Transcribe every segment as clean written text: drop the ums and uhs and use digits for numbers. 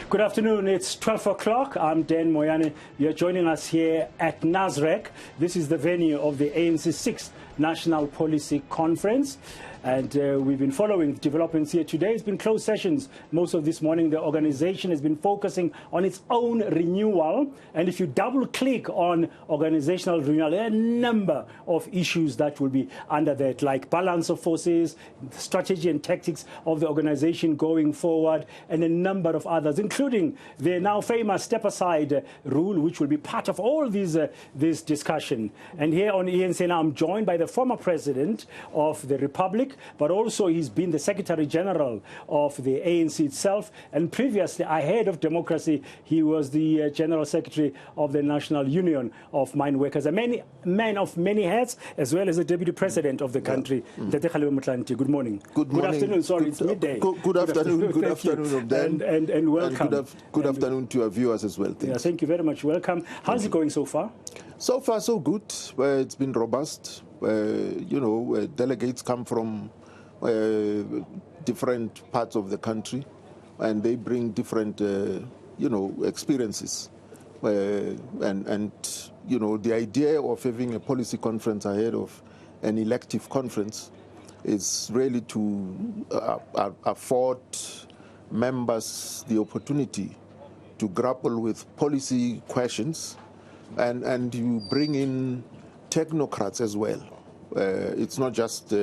Good afternoon. It's 12 o'clock. I'm Dan Moyane. You're joining us here at Nasrec. This is the venue of the ANC's 6th National Policy Conference. And we've been following developments here today. It's been closed sessions most of this morning. The organization has been focusing on its own renewal. And if you double-click on organizational renewal, there are a number of issues that will be under that, like balance of forces, strategy and tactics of the organization going forward, and a number of others, including the now famous step-aside rule, which will be part of all this discussion. And here on ANC now, I'm joined by the former president of the Republic, but also he's been the Secretary General of the ANC itself. And previously, ahead of democracy, he was the General Secretary of the National Union of Mine Workers, a man of many hats, as well as the Deputy President of the country, Kgalema Motlanthe. Good morning. Good morning. Good afternoon. Sorry, it's midday. Good afternoon. Good afternoon, Dan. And welcome. And good afternoon to our viewers as well. Yeah, thank you very much. Welcome. How's it going so far? So far, so good. It's been robust. Delegates come from different parts of the country, and they bring different, experiences. And the idea of having a policy conference ahead of an elective conference is really to afford members the opportunity to grapple with policy questions, and you bring in technocrats as well. It's not just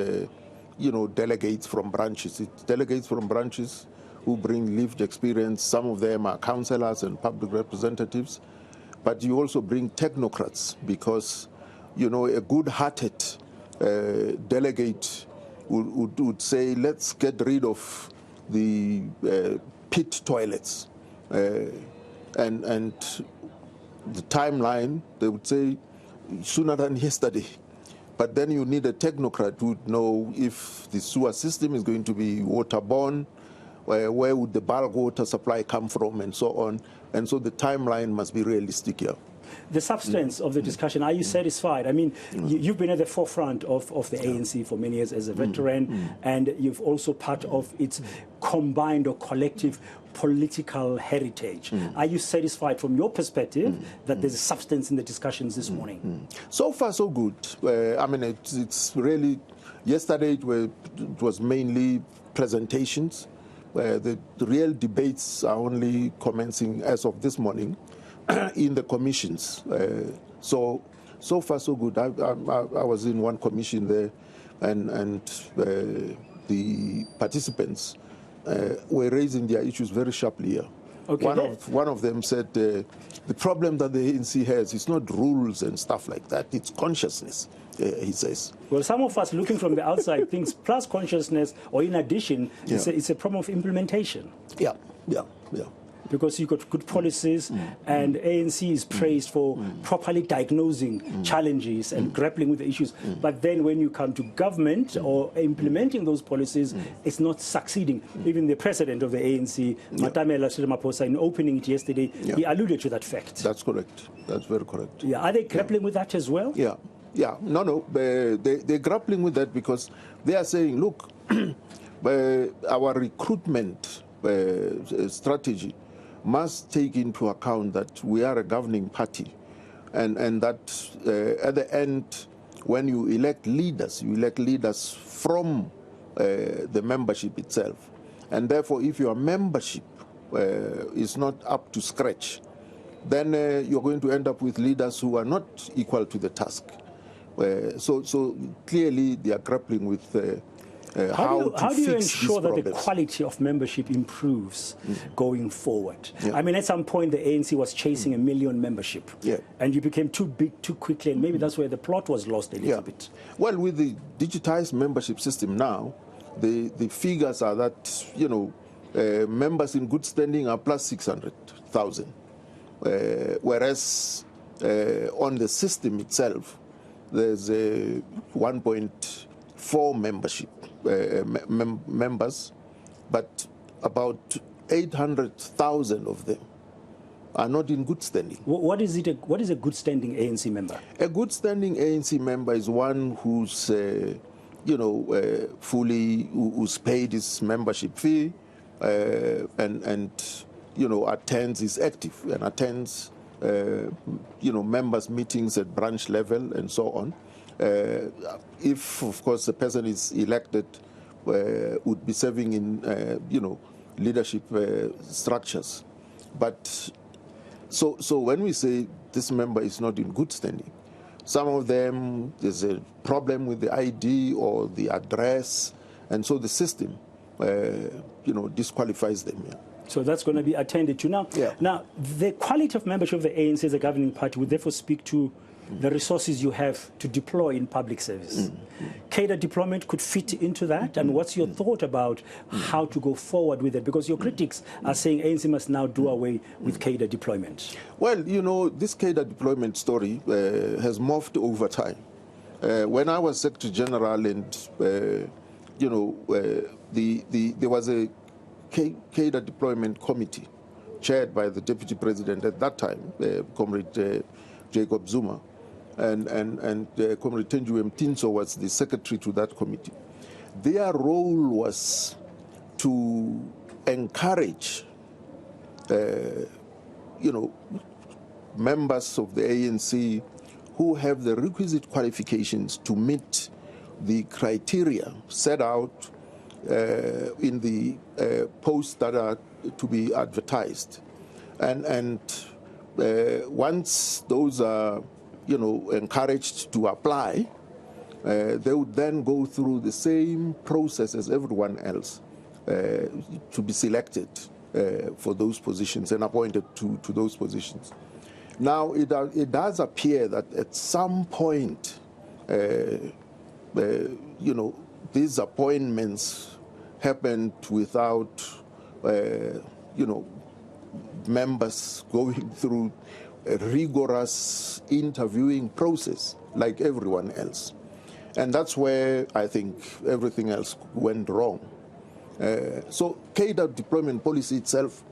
delegates from branches. It's delegates from branches who bring lived experience. Some of them are councillors and public representatives, but you also bring technocrats because a good-hearted delegate would say, let's get rid of the pit toilets, and the timeline, they would say, sooner than yesterday. But then you need a technocrat who would know if the sewer system is going to be waterborne, where would the bulk water supply come from, and so on. And so the timeline must be realistic here. The substance of the discussion, are you satisfied? I mean, you've been at the forefront of the ANC for many years as a veteran, and you've also part of its combined or collective political heritage. Are you said from your perspective that there's a substance in the discussions this morning? So far, so good. I mean, it's really, yesterday it was mainly presentations. The real debates are only commencing as of this morning in the commissions. So far, so good. I was in one commission there, and the participants were raising their issues very sharply here. Okay, one of them said the problem that the ANC has is not rules and stuff like that, it's consciousness, he says. Well, some of us looking from the outside thinks plus consciousness, or in addition, it's a problem of implementation. Yeah. Because you've got good policies, and ANC is praised for properly diagnosing challenges and grappling with the issues. But then when you come to government or implementing those policies, it's not succeeding. Even the president of the ANC, Matamela Maposa, in opening it yesterday, he alluded to that fact. That's correct. That's very correct. Yeah. Are they grappling with that as well? Yeah. No. They're grappling with that because they are saying, look, our recruitment strategy must take into account that we are a governing party, and that at the end, when you elect leaders from the membership itself. And therefore, if your membership is not up to scratch, then you're going to end up with leaders who are not equal to the task. So clearly, they are grappling with how do you ensure that the quality of membership improves going forward? I mean, at some point, the ANC was chasing 1 million membership, and you became too big too quickly, and maybe that's where the plot was lost a little bit. Well, with the digitized membership system now, the figures are that, members in good standing are plus 600,000, whereas on the system itself, there's a 1.4 membership. Members, but about 800,000 of them are not in good standing. What is a good standing ANC member? A good standing ANC member is one who's who's paid his membership fee, and attends, is active and attends, members' meetings at branch level and so on. If, of course, the person is elected, would be serving in, leadership structures. But so when we say this member is not in good standing, some of them, there's a problem with the ID or the address, and so the system, disqualifies them. Yeah. So that's going to be attended to. Now, now, the quality of membership of the ANC as a governing party would therefore speak to the resources you have to deploy in public service. Cadre deployment could fit into that. And what's your thought about how to go forward with it? Because your critics are saying ANC must now do away with Cadre deployment. Well, this Cadre deployment story has morphed over time. When I was Secretary General and, there was a Cadre deployment committee chaired by the Deputy President at that time, Comrade Jacob Zuma, and Comrade Tenju Mtinso was the secretary to that committee. Their role was to encourage, members of the ANC who have the requisite qualifications to meet the criteria set out in the posts that are to be advertised. And once those are, encouraged to apply, they would then go through the same process as everyone else to be selected for those positions and appointed to those positions. Now, it does appear that at some point, these appointments happened without, members going through a rigorous interviewing process like everyone else. And that's where I think everything else went wrong. So Cadre deployment policy itself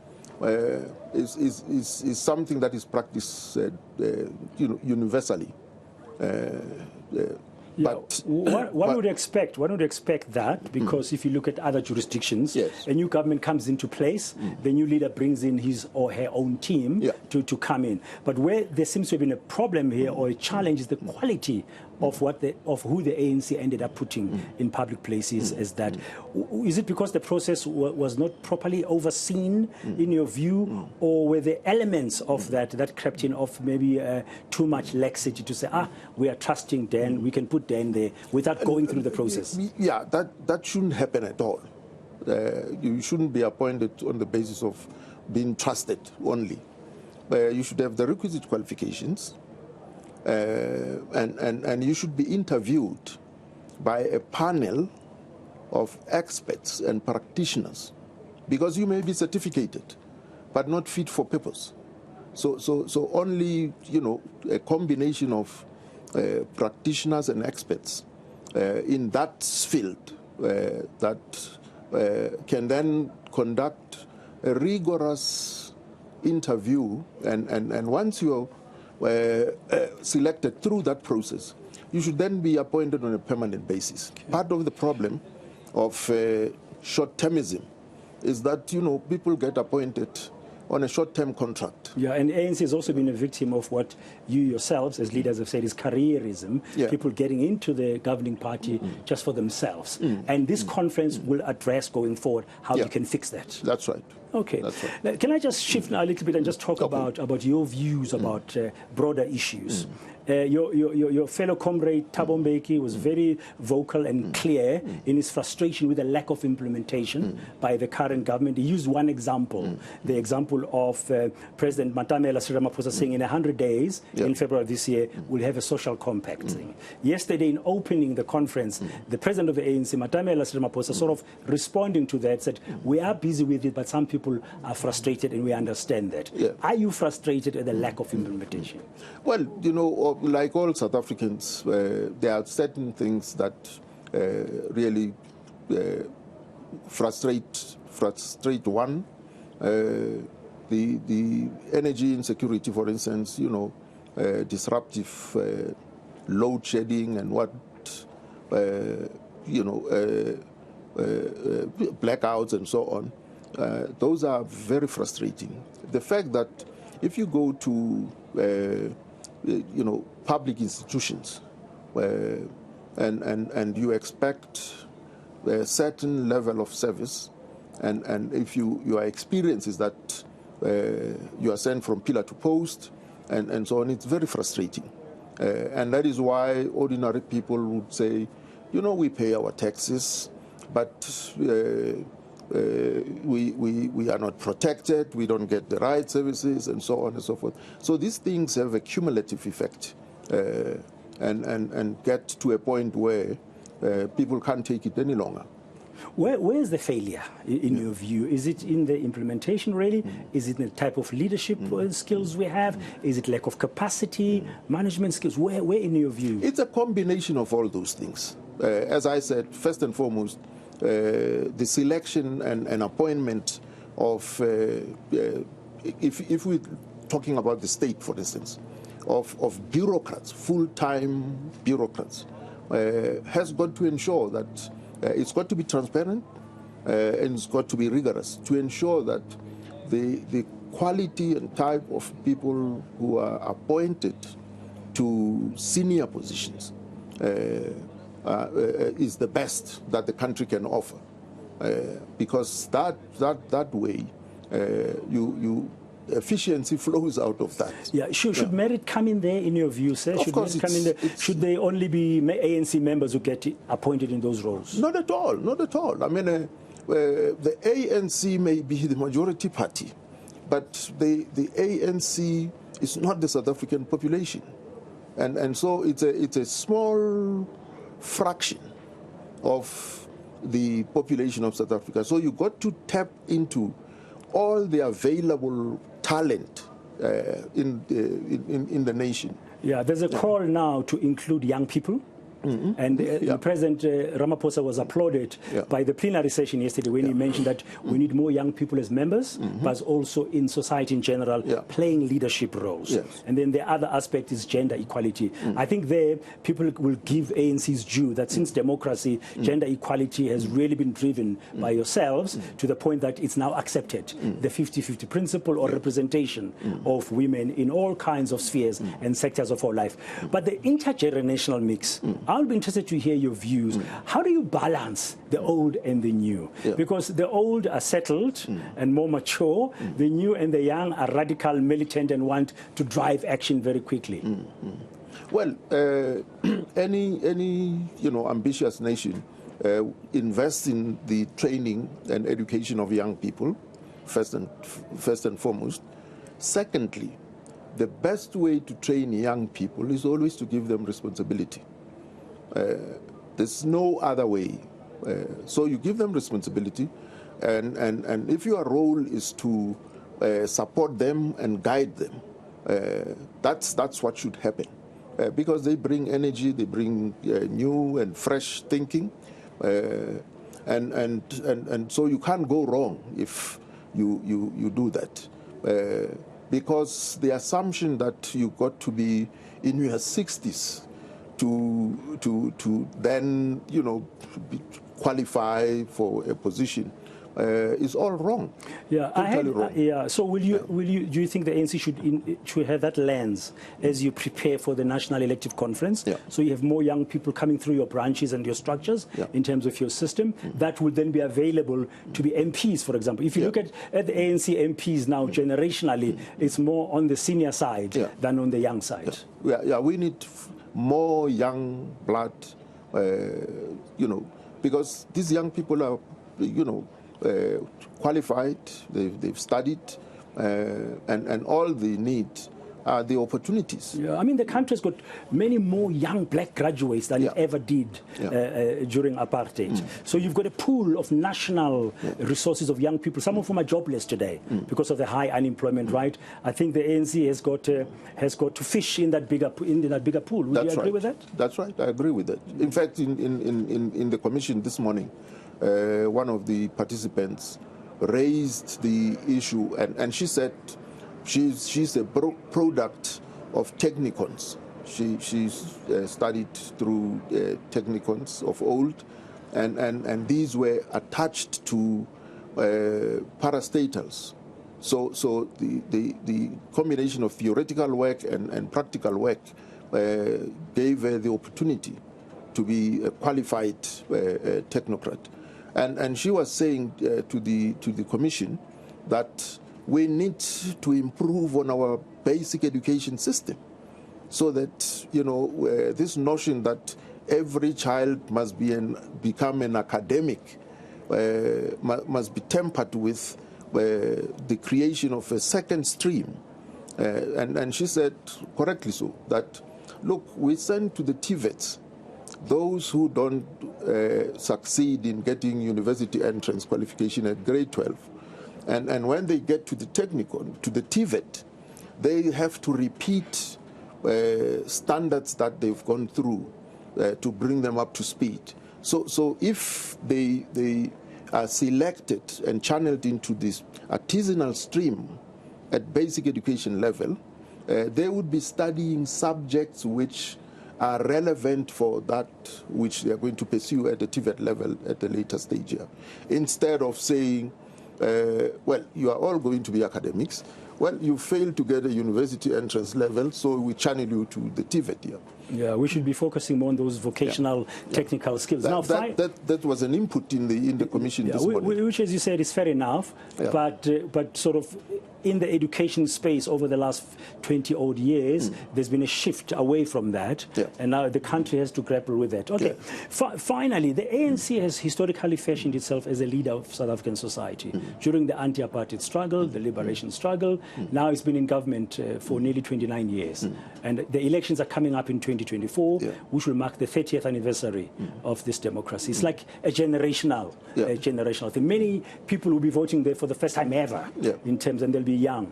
is something that is practiced universally. But one would expect that, because if you look at other jurisdictions, a new government comes into place, the new leader brings in his or her own team to come in. But where there seems to have been a problem here or a challenge is the quality of who the ANC ended up putting in public places. As that, is it because the process was not properly overseen in your view, or were there elements of that crept in of maybe too much laxity to say, we are trusting Dan, we can put Dan there without going through the process? Yeah, that shouldn't happen at all. You shouldn't be appointed on the basis of being trusted only. You should have the requisite qualifications. And you should be interviewed by a panel of experts and practitioners, because you may be certificated but not fit for purpose. So only a combination of practitioners and experts in that field that can then conduct a rigorous interview, and once you're selected through that process, you should then be appointed on a permanent basis. Okay. Part of the problem of short-termism is that, people get appointed on a short-term contract. Yeah, and ANC has also been a victim of what you yourselves as leaders have said is careerism, people getting into the governing party just for themselves. And this conference will address going forward how you can fix that. That's right. Okay. That's right. Now, can I just shift now a little bit and just talk about your views about broader issues? Your fellow comrade Thabo Mbeki was very vocal and clear in his frustration with the lack of implementation by the current government. He used one example, the example of President Matamela Ramaphosa saying in 100 days, in February of this year, we'll have a social compact thing. Yesterday, in opening the conference, the president of the ANC, Matamela Ramaphosa, sort of responding to that, said, we are busy with it, but some people are frustrated and we understand that. Are you frustrated at the lack of implementation? Well, like all South Africans, there are certain things that really frustrate one. The energy insecurity, for instance, disruptive load shedding and blackouts and so on. those are very frustrating. The fact that if you go to public institutions and you expect a certain level of service, and if your experience is that you are sent from pillar to post and so on, it's very frustrating. And that is why ordinary people would say, we pay our taxes, but we are not protected, we don't get the right services, and so on and so forth. So these things have a cumulative effect and get to a point where people can't take it any longer. Where is the failure, in your view? Is it in the implementation, really? Is it in the type of leadership skills we have? Is it lack of capacity, management skills? Where in your view? It's a combination of all those things. As I said, first and foremost, the selection and appointment of, if we're talking about the state, for instance, of bureaucrats, full-time bureaucrats, has got to ensure that it's got to be transparent and it's got to be rigorous to ensure that the quality and type of people who are appointed to senior positions is the best that the country can offer, because that way efficiency flows out of that. Yeah, should merit come in there, in your view, sir? Of course, come in there? Should they only be ANC members who get appointed in those roles? Not at all, not at all. I mean, the ANC may be the majority party, but the ANC is not the South African population. And so it's a small fraction of the population of South Africa. So you got to tap into all the available talent in the nation. Yeah, there's a call now to include young people. And President Ramaphosa was applauded by the plenary session yesterday when he mentioned that we need more young people as members, but also in society in general, playing leadership roles. Yes. And then the other aspect is gender equality. I think there people will give ANC's due that since democracy, gender equality has really been driven by yourselves to the point that it's now accepted, the 50-50 principle or representation of women in all kinds of spheres and sectors of our life. But the intergenerational mix, I'll be interested to hear your views. How do you balance the old and the new? Because the old are settled and more mature. The new and the young are radical, militant, and want to drive action very quickly. Well, any ambitious nation invests in the training and education of young people, first and foremost. Secondly, the best way to train young people is always to give them responsibility. There's no other way. So you give them responsibility, and if your role is to support them and guide them, that's what should happen. Because they bring energy, they bring new and fresh thinking, and so you can't go wrong if you do that. Because the assumption that you got to be in your 60s to then qualify for a position is all wrong. Yeah, totally wrong. So do you think the ANC should have that lens as you prepare for the National Elective Conference? So you have more young people coming through your branches and your structures in terms of your system that will then be available to be MPs, for example. If you look at the ANC MPs now, generationally, it's more on the senior side than on the young side. We need more young blood, because these young people are, qualified, they've studied, and all they need are the opportunities. Yeah, I mean, the country's got many more young black graduates than it ever did during apartheid. So you've got a pool of national resources of young people, some of whom are jobless today because of the high unemployment rate. I think the ANC has got to fish in that bigger pool. Would you agree with that? That's right. I agree with that. In fact, in the commission this morning, one of the participants raised the issue, and she said she's a product of technicons. She's studied through technicons of old, and these were attached to parastatals. So the combination of theoretical work and practical work gave her the opportunity to be a qualified technocrat. And she was saying to the commission that we need to improve on our basic education system, so that, you know, this notion that every child must become an academic must be tempered with the creation of a second stream. And she said, correctly so, that, look, we send to the TVETs those who don't succeed in getting university entrance qualification at grade 12. And when they get to the technical, to the TVET, they have to repeat standards that they've gone through to bring them up to speed. So if they are selected and channeled into this artisanal stream at basic education level, they would be studying subjects which are relevant for that which they are going to pursue at the TVET level at a later stage here. Instead of saying, well, you are all going to be academics. Well, you failed to get a university entrance level, so we channel you to the TVET here. Yeah, we should be focusing more on those vocational, technical skills. That was an input in the commission this morning. Which, as you said, is fair enough, but sort of in the education space over the last 20-odd years, there's been a shift away from that, and now the country has to grapple with that. Okay, finally, the ANC has historically fashioned itself as a leader of South African society. During the anti-apartheid struggle, the liberation struggle, now it's been in government for nearly 29 years. And the elections are coming up in 2024, which will mark the 30th anniversary of this democracy. It's like a generational thing. Many people will be voting there for the first time ever, in terms, and they'll be young.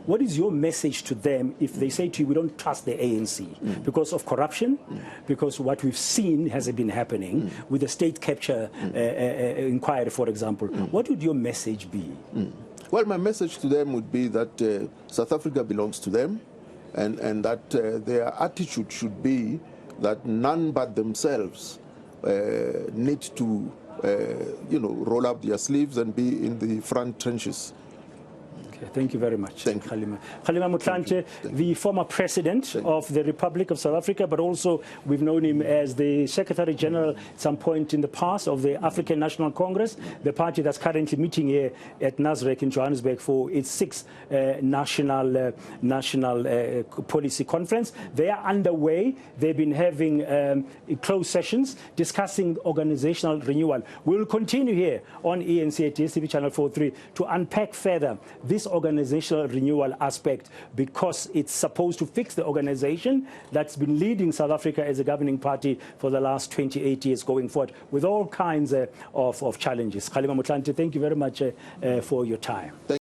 What is your message to them if they say to you, we don't trust the ANC because of corruption, because what we've seen has been happening with the state capture inquiry, for example? What would your message be? Well, my message to them would be that South Africa belongs to them, and that their attitude should be that none but themselves need to, roll up their sleeves and be in the front trenches. Thank you very much. Thank you. Kgalema Motlanthe, the former president of the Republic of South Africa, but also we've known him as the Secretary General at some point in the past of the African National Congress, the party that's currently meeting here at Nasrec in Johannesburg for its 6th national policy conference. They are underway. They've been having closed sessions discussing organizational renewal. We'll continue here on ENC at DSTV Channel 43 to unpack further this organizational renewal aspect, because it's supposed to fix the organization that's been leading South Africa as a governing party for the last 28 years going forward, with all kinds of challenges. Kgalema Motlanthe, thank you very much for your time.